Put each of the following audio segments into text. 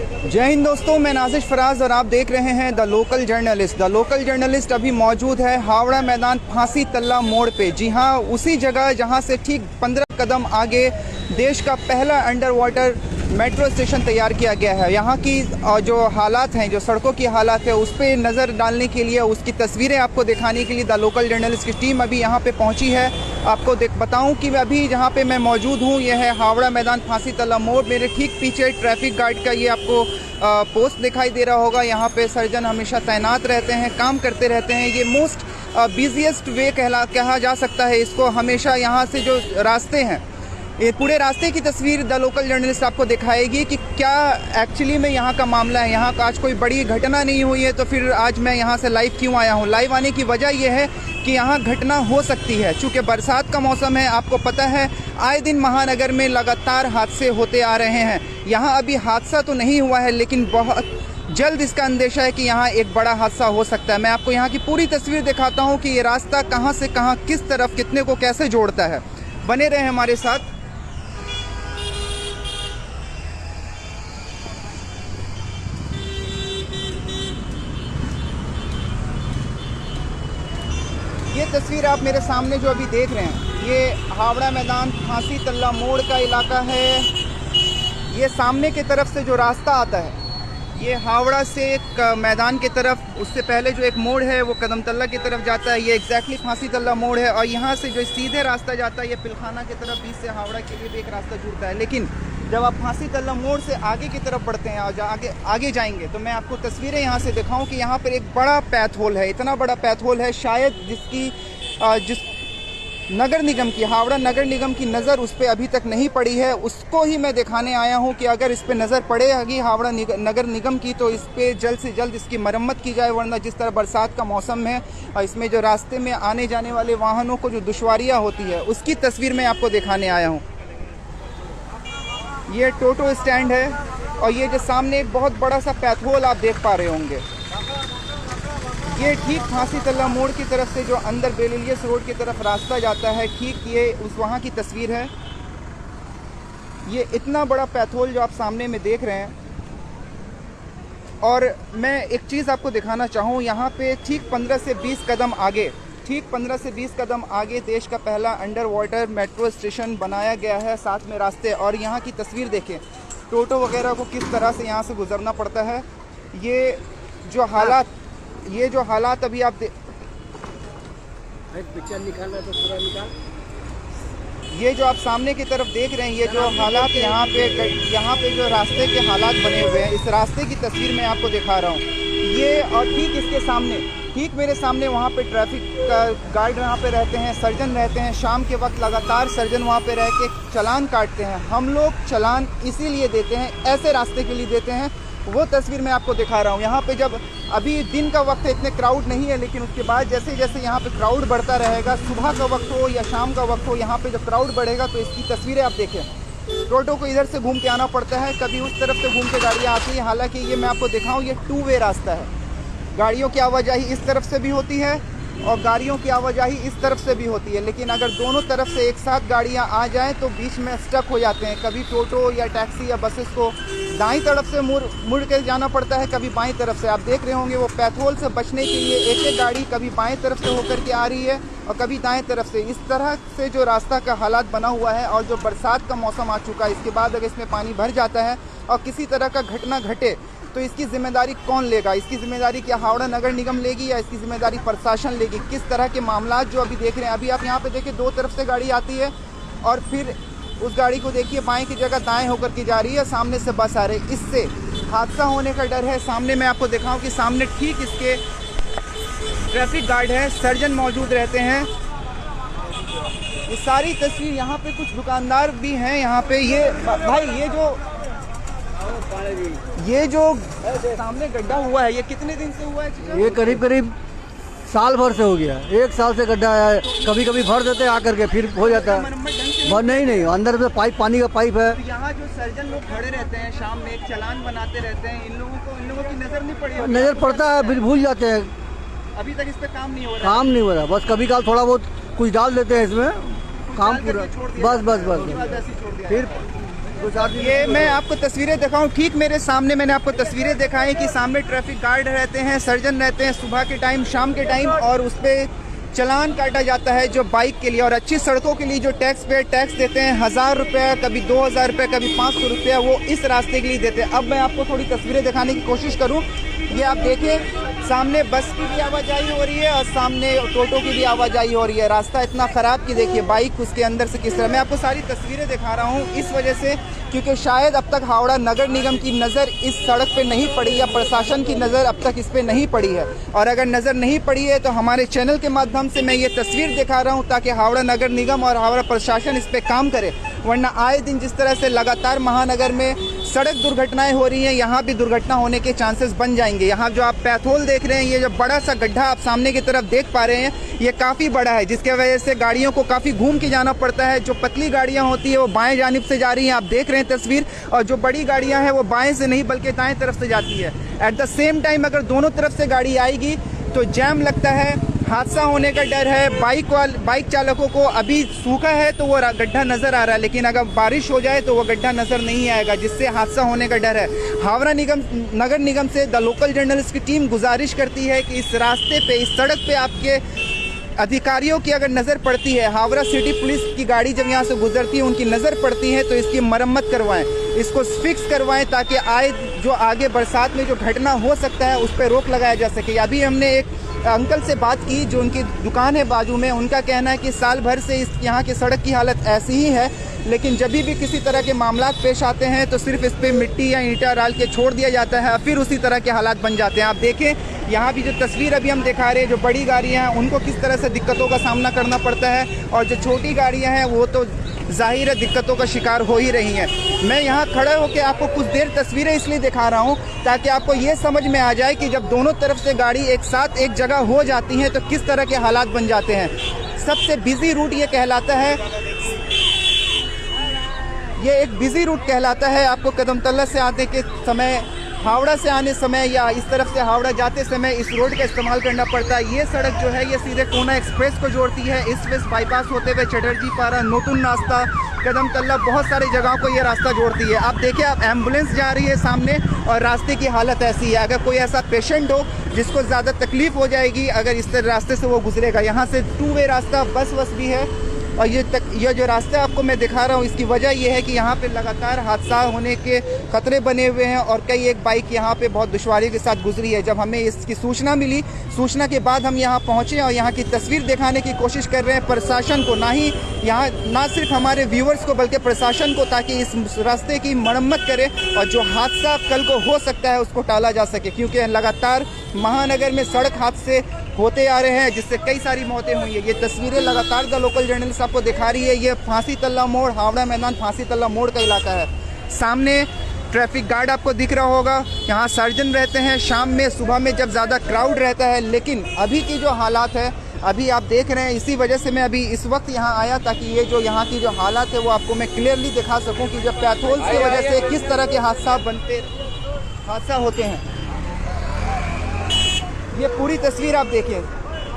जय हिंद दोस्तों, मैं नाजिश फराज और आप देख रहे हैं the local journalist. The local journalist अभी मौजूद है हावड़ा मैदान फांसी तल्ला मोड़ पे। जी हाँ, उसी जगह जहां से ठीक 15 कदम आगे देश का पहला अंडर वाटर मेट्रो स्टेशन तैयार किया गया है। यहाँ की जो हालात हैं, जो सड़कों की हालात है, उस पर नज़र डालने के लिए, उसकी तस्वीरें आपको दिखाने के लिए द लोकल जर्नलिस्ट की टीम अभी यहाँ पे पहुँची है। आपको बताऊँ कि अभी जहाँ पे मैं मौजूद हूँ यह है हावड़ा मैदान फांसी तल्ला मोड़। मेरे ठीक पीछे ट्रैफिक गार्ड का ये आपको पोस्ट दिखाई दे रहा होगा। यहाँ पे सर्जन हमेशा तैनात रहते हैं, काम करते रहते हैं। ये मोस्ट बिजिएस्ट वे कहा जा सकता है इसको। हमेशा यहाँ से जो रास्ते हैं, ये पूरे रास्ते की तस्वीर द लोकल जर्नलिस्ट आपको दिखाएगी कि क्या एक्चुअली में यहाँ का मामला है। यहाँ का आज कोई बड़ी घटना नहीं हुई है, तो फिर आज मैं यहाँ से लाइव क्यों आया हूँ। लाइव आने की वजह यह है कि यहाँ घटना हो सकती है। चूँकि बरसात का मौसम है, आपको पता है आए दिन महानगर में लगातार हादसे होते आ रहे हैं। यहाँ अभी हादसा तो नहीं हुआ है, लेकिन बहुत जल्द इसका अंदेशा है कि यहाँ एक बड़ा हादसा हो सकता है। मैं आपको यहाँ की पूरी तस्वीर दिखाता हूँ कि ये रास्ता कहाँ से कहाँ, किस तरफ, कितने को कैसे जोड़ता है। बने रहे हमारे साथ। ये तस्वीर आप मेरे सामने जो अभी देख रहे हैं, ये हावड़ा मैदान फांसी तल्ला मोड़ का इलाका है। ये सामने की तरफ से जो रास्ता आता है, ये हावड़ा से एक मैदान की तरफ, उससे पहले जो एक मोड़ है वो कदम तल्ला की तरफ जाता है। ये एग्जैक्टली फांसी तल्ला मोड़ है। और यहाँ से जो सीधे रास्ता जाता है ये पिलखाना की तरफ, बीच से हावड़ा के लिए भी एक रास्ता जुड़ता है। लेकिन जब आप फांसी तल्ला मोड़ से आगे की तरफ बढ़ते हैं और आगे जाएंगे, तो मैं आपको तस्वीरें यहाँ से दिखाऊं कि यहाँ पर एक बड़ा पैथ होल है। इतना बड़ा पैथ होल है, शायद जिस नगर निगम की, हावड़ा नगर निगम की नज़र उस पर अभी तक नहीं पड़ी है। उसको ही मैं दिखाने आया हूँ कि अगर इस पर नज़र पड़ेगी हावड़ा नगर निगम की, तो इस पर जल्द से जल्द इसकी मरम्मत की जाए। वरना जिस तरह बरसात का मौसम है और इसमें जो रास्ते में आने जाने वाले वाहनों को जो दुश्वारियाँ होती है, उसकी तस्वीर मैं आपको दिखाने आया हूँ। ये टोटो स्टैंड है और ये जो सामने एक बहुत बड़ा सा पैथ होल आप देख पा रहे होंगे, ये ठीक फांसी तल्ला मोड़ की तरफ से जो अंदर बेलिलियस रोड की तरफ रास्ता जाता है, ठीक ये उस वहाँ की तस्वीर है। ये इतना बड़ा पैथोल जो आप सामने में देख रहे हैं। और मैं एक चीज़ आपको दिखाना चाहूँ, यहाँ पे ठीक 15 से 20 कदम आगे, ठीक 15 से 20 कदम आगे देश का पहला अंडर वाटर मेट्रो स्टेशन बनाया गया है, साथ में रास्ते। और यहाँ की तस्वीर देखें, टोटो वगैरह को किस तरह से यहाँ से गुजरना पड़ता है। ये जो हालात अभी आप पिक्चर निकालना तो पूरा निकाल। ये जो आप सामने की तरफ देख रहे हैं, ये जो हालात यहाँ पे जो रास्ते के हालात बने हुए हैं, इस रास्ते की तस्वीर मैं आपको दिखा रहा हूँ। ये और ठीक इसके सामने, ठीक मेरे सामने वहाँ पे ट्रैफिक गार्ड वहाँ पे रहते हैं, सर्जन रहते हैं। शाम के वक्त लगातार सर्जन वहाँ पे रह के चालान काटते हैं। हम लोग चालान इसीलिए देते हैं, ऐसे रास्ते के लिए देते हैं। वो तस्वीर मैं आपको दिखा रहा हूँ। यहाँ पे जब अभी दिन का वक्त है, इतने क्राउड नहीं है, लेकिन उसके बाद जैसे जैसे यहाँ पे क्राउड बढ़ता रहेगा, सुबह का वक्त हो या शाम का वक्त हो, यहाँ पे जब क्राउड बढ़ेगा तो इसकी तस्वीरें आप देखें। टोटो को इधर से घूम के आना पड़ता है, कभी उस तरफ से घूम के गाड़ियाँ आती हैं। हालांकि ये मैं आपको दिखाऊँ, ये 2 वे रास्ता है। गाड़ियों की आवाजाही इस तरफ से भी होती है और गाड़ियों की आवाजाही इस तरफ से भी होती है। लेकिन अगर दोनों तरफ से एक साथ गाड़ियां आ जाएं तो बीच में स्टक हो जाते हैं। कभी टोटो या टैक्सी या बसेस को दाईं तरफ से मुड़ के जाना पड़ता है, कभी बाईं तरफ से। आप देख रहे होंगे वो पैथोल से बचने के लिए एक गाड़ी कभी बाएं तरफ से होकर के आ रही है और कभी दाएं तरफ से। इस तरह से जो रास्ता का हालात बना हुआ है। और जो बरसात का मौसम आ चुका है, इसके बाद अगर इसमें पानी भर जाता है और किसी तरह का घटना घटे तो इसकी जिम्मेदारी कौन लेगा? इसकी जिम्मेदारी क्या हावड़ा नगर निगम लेगी या इसकी जिम्मेदारी प्रशासन लेगी? किस तरह के मामला जो अभी देख रहे हैं, अभी आप यहाँ पे देखिए 2 तरफ से गाड़ी आती है और फिर उस गाड़ी को देखिए बाएं की जगह दाएं होकर के जा रही है, सामने से बस आ रही है। इससे हादसा होने का डर है। सामने मैं आपको दिखाऊं कि सामने ठीक इसके ट्रैफिक गार्ड है, सर्जन मौजूद रहते हैं। ये सारी तस्वीर, यहाँ पे कुछ दुकानदार भी हैं यहाँ पे। ये भाई ये जो सामने गड्ढा हुआ है, ये कितने दिन से हुआ है? ये करीब साल भर से हो गया। 1 साल से गड्ढा है। कभी भर देते हैं आकर के, फिर हो जाता है। नहीं, अंदर से पानी का पाइप है। तो यहाँ जो सर्जन लोग खड़े रहते हैं शाम में, एक चालान बनाते रहते हैं, इन लोगों की नजर नहीं पड़ी? नजर पड़ता है, फिर भूल जाते हैं। अभी तक इस पे काम नहीं हो रहा? काम नहीं हो रहा, बस कभी काल थोड़ा बहुत कुछ डाल देते हैं इसमें, काम पूरा बस फिर 2-4 दिन ये मैं आपको तस्वीरें दिखाऊं, ठीक मेरे सामने मैंने आपको तस्वीरें दिखाई कि सामने ट्रैफिक गार्ड रहते हैं, सर्जन रहते हैं सुबह के टाइम, शाम के टाइम, और उस पर चलान काटा जाता है जो बाइक के लिए। और अच्छी सड़कों के लिए जो टैक्स पे टैक्स देते हैं 1000 रुपये, कभी 2000 रुपये, कभी 500 रुपये, वो इस रास्ते के लिए देते हैं। अब मैं आपको थोड़ी तस्वीरें दिखाने की कोशिश करूं। ये आप देखें, सामने बस की भी आवाजाही हो रही है और सामने टोटो की भी आवाजाही हो रही है। रास्ता इतना ख़राब कि देखिए बाइक उसके अंदर से किस तरह। मैं आपको सारी तस्वीरें दिखा रहा हूँ इस वजह से क्योंकि शायद अब तक हावड़ा नगर निगम की नज़र इस सड़क पे नहीं पड़ी या प्रशासन की नज़र अब तक इस पे नहीं पड़ी है। और अगर नज़र नहीं पड़ी है तो हमारे चैनल के माध्यम से मैं ये तस्वीर दिखा रहा हूँ ताकि हावड़ा नगर निगम और हावड़ा प्रशासन इस पे काम करे। वरना आए दिन जिस तरह से लगातार महानगर में सड़क दुर्घटनाएं हो रही हैं, यहाँ भी दुर्घटना होने के चांसेस बन जाएंगे। यहाँ जो आप पैथोल देख रहे हैं, ये जो बड़ा सा गड्ढा आप सामने की तरफ देख पा रहे हैं, ये काफ़ी बड़ा है, जिसके वजह से गाड़ियों को काफ़ी घूम के जाना पड़ता है। जो पतली गाड़ियाँ होती है वो बाएं जानिब से जा रही हैं, आप देख रहे हैं तस्वीर, और जो बड़ी गाड़ियाँ हैं वो बाएं से नहीं बल्कि दाएं तरफ से जाती है। एट द सेम टाइम अगर दोनों तरफ से गाड़ी आएगी तो जैम लगता है, हादसा होने का डर है। बाइक चालकों को अभी सूखा है तो वो गड्ढा नज़र आ रहा है, लेकिन अगर बारिश हो जाए तो वो गड्ढा नज़र नहीं आएगा, जिससे हादसा होने का डर है। हावड़ा नगर निगम से द लोकल जर्नलिस्ट की टीम गुजारिश करती है कि इस रास्ते पे, इस सड़क पे आपके अधिकारियों की अगर नज़र पड़ती है, हावड़ा सिटी पुलिस की गाड़ी जब यहाँ से गुजरती है उनकी नज़र पड़ती है तो इसकी मरम्मत करवाएं, इसको फिक्स करवाएं ताकि आए जो आगे बरसात में जो घटना हो सकता है उस पर रोक लगाया जा सके। अभी हमने एक अंकल से बात की जो उनकी दुकान है बाजू में, उनका कहना है कि साल भर से इस यहाँ की सड़क की हालत ऐसी ही है, लेकिन जब भी किसी तरह के मामला पेश आते हैं तो सिर्फ इस पर मिट्टी या ईंटा डाल के छोड़ दिया जाता है, फिर उसी तरह के हालात बन जाते हैं। आप देखें यहाँ भी जो तस्वीर अभी हम दिखा रहे हैं, जो बड़ी गाड़ियाँ हैं उनको किस तरह से दिक्कतों का सामना करना पड़ता है, और जो छोटी गाड़ियाँ हैं वो तो जाहिर है दिक्कतों का शिकार हो ही रही हैं। मैं यहाँ खड़े होकर आपको कुछ देर तस्वीरें इसलिए दिखा रहा हूँ ताकि आपको ये समझ में आ जाए कि जब दोनों तरफ से गाड़ी एक साथ एक जगह हो जाती हैं तो किस तरह के हालात बन जाते हैं। सबसे बिजी रूट ये कहलाता है, ये एक बिजी रूट कहलाता है। आपको कदमतल्ला से आने के समय, हावड़ा से आने समय या इस तरफ से हावड़ा जाते समय इस रोड का इस्तेमाल करना पड़ता है। ये सड़क जो है ये सीधे कोना एक्सप्रेस को जोड़ती है, ईस्ट वेस्ट बाईपास होते हुए चटर्जी पारा, नोतुन रास्ता, कदमतल्ला, बहुत सारी जगहों को ये रास्ता जोड़ती है। आप देखिए, आप एम्बुलेंस जा रही है सामने और रास्ते की हालत ऐसी है। अगर कोई ऐसा पेशेंट हो जिसको ज़्यादा तकलीफ हो जाएगी अगर इस रास्ते से वो गुजरेगा। यहाँ से 2 वे रास्ता, बस भी है, और ये जो रास्ता आपको मैं दिखा रहा हूँ इसकी वजह ये है कि यहाँ पे लगातार हादसा होने के खतरे बने हुए हैं और कई एक बाइक यहाँ पे बहुत दुश्वारी के साथ गुजरी है। जब हमें इसकी सूचना मिली, सूचना के बाद हम यहाँ पहुँचे और यहाँ की तस्वीर दिखाने की कोशिश कर रहे हैं प्रशासन को, ना सिर्फ हमारे व्यूवर्स को बल्कि प्रशासन को, ताकि इस रास्ते की मरम्मत करें और जो हादसा कल को हो सकता है उसको टाला जा सके, क्योंकि लगातार महानगर में सड़क हादसे होते आ रहे हैं जिससे कई सारी मौतें हुई है। ये तस्वीरें लगातार द लोकल जर्नलिस्ट आपको दिखा रही है। ये फांसी तल्ला मोड़, हावड़ा मैदान फांसी तल्ला मोड़ का इलाका है। सामने ट्रैफिक गार्ड आपको दिख रहा होगा, यहाँ सर्जन रहते हैं शाम में, सुबह में जब ज़्यादा क्राउड रहता है। लेकिन अभी की जो हालात है, अभी आप देख रहे हैं, इसी वजह से मैं अभी इस वक्त यहाँ आया ताकि ये जो यहाँ की जो हालात है वो आपको मैं क्लियरली दिखा सकूँ कि जब पैथोल की वजह से किस तरह के हादसा होते हैं। ये पूरी तस्वीर आप देखें,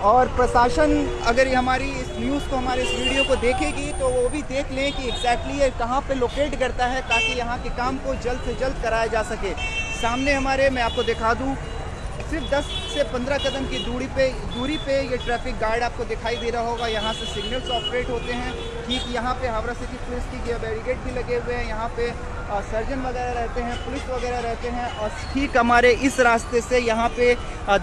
और प्रशासन अगर हमारी इस न्यूज़ को, हमारे इस वीडियो को देखेगी तो वो भी देख लें कि एग्जैक्टली ये कहाँ पे लोकेट करता है ताकि यहाँ के काम को जल्द से जल्द कराया जा सके। सामने हमारे, मैं आपको दिखा दूँ, सिर्फ 10 से 15 कदम की दूरी पे ये ट्रैफिक गार्ड आपको दिखाई दे रहा होगा। यहाँ से सिग्नल्स ऑपरेट होते हैं। ठीक यहाँ पे हावड़ा सिटी पुलिस की बैरिकेड भी लगे हुए हैं, यहाँ पे सर्जन वगैरह रहते हैं, पुलिस वगैरह रहते हैं। और ठीक हमारे इस रास्ते से यहाँ पे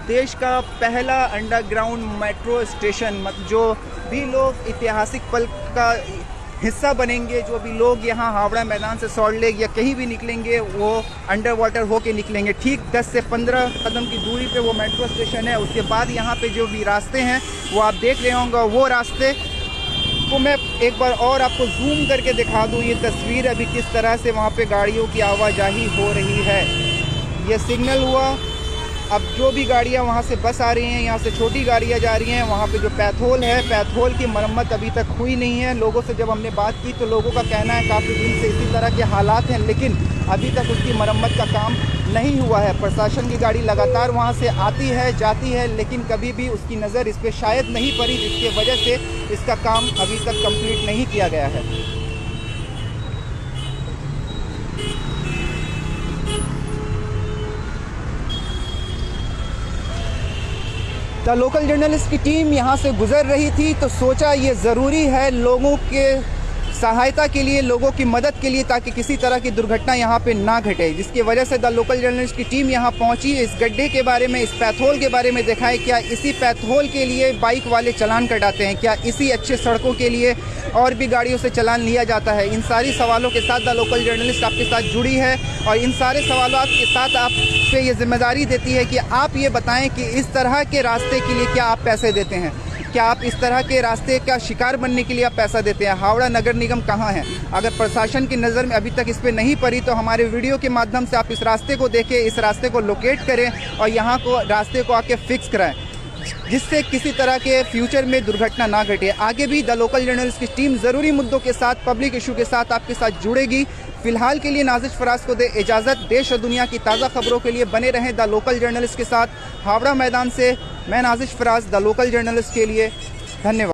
देश का पहला अंडरग्राउंड मेट्रो स्टेशन, मतलब जो भी लोग ऐतिहासिक पल का हिस्सा बनेंगे, जो भी लोग यहाँ हावड़ा मैदान से सॉल्ट लेक या कहीं भी निकलेंगे वो अंडर वाटर होके निकलेंगे। ठीक 10 से 15 कदम की दूरी पे वो मेट्रो स्टेशन है। उसके बाद यहाँ पे जो भी रास्ते हैं वो आप देख रहे होंगे। वो रास्ते को मैं एक बार और आपको जूम करके दिखा दूँ, ये तस्वीर अभी किस तरह से वहाँ पे गाड़ियों की आवाजाही हो रही है। ये सिग्नल हुआ, अब जो भी गाड़ियाँ वहाँ से बस आ रही हैं, यहाँ से छोटी गाड़ियाँ जा रही हैं, वहाँ पे जो पैथोल है, पैथोल की मरम्मत अभी तक हुई नहीं है। लोगों से जब हमने बात की तो लोगों का कहना है काफ़ी दिन से इसी तरह के हालात हैं, लेकिन अभी तक उसकी मरम्मत का काम नहीं हुआ है। प्रशासन की गाड़ी लगातार वहाँ से आती है, जाती है, लेकिन कभी भी उसकी नज़र इस पर शायद नहीं पड़ी, जिसकी वजह से इसका काम अभी तक कंप्लीट नहीं किया गया है। द लोकल जर्नलिस्ट की टीम यहाँ से गुजर रही थी तो सोचा ये ज़रूरी है लोगों के सहायता के लिए, लोगों की मदद के लिए, ताकि किसी तरह की दुर्घटना यहाँ पे ना घटे, जिसकी वजह से द लोकल जर्नलिस्ट की टीम यहाँ पहुँची। इस गड्ढे के बारे में, इस पैथोल के बारे में दिखाएं, क्या इसी पैथोल के लिए बाइक वाले चालान कटाते हैं, क्या इसी अच्छे सड़कों के लिए और भी गाड़ियों से चालान लिया जाता है। इन सारी सवालों के साथ द लोकल जर्नलिस्ट आपके साथ जुड़ी है और इन सारे सवालों के साथ आप पे ये जिम्मेदारी देती है कि आप ये बताएं कि इस तरह के रास्ते के लिए क्या आप पैसे देते हैं, क्या आप इस तरह के रास्ते का शिकार बनने के लिए आप पैसा देते हैं। हावड़ा नगर निगम कहाँ है? अगर प्रशासन की नज़र में अभी तक इस पर नहीं पड़ी तो हमारे वीडियो के माध्यम से आप इस रास्ते को देखें, इस रास्ते को लोकेट करें और यहाँ को रास्ते को आके फिक्स कराएं, जिससे किसी तरह के फ्यूचर में दुर्घटना ना घटे। आगे भी द लोकल जर्नलिस्ट की टीम ज़रूरी मुद्दों के साथ, पब्लिक इशू के साथ आपके साथ जुड़ेगी। फिलहाल के लिए नाजिश फराज को दे इजाज़त। देश और दुनिया की ताज़ा खबरों के लिए बने रहें द लोकल जर्नलिस्ट के साथ। हावड़ा मैदान से मैं Nazish Faraz, the local journalist के लिए। धन्यवाद।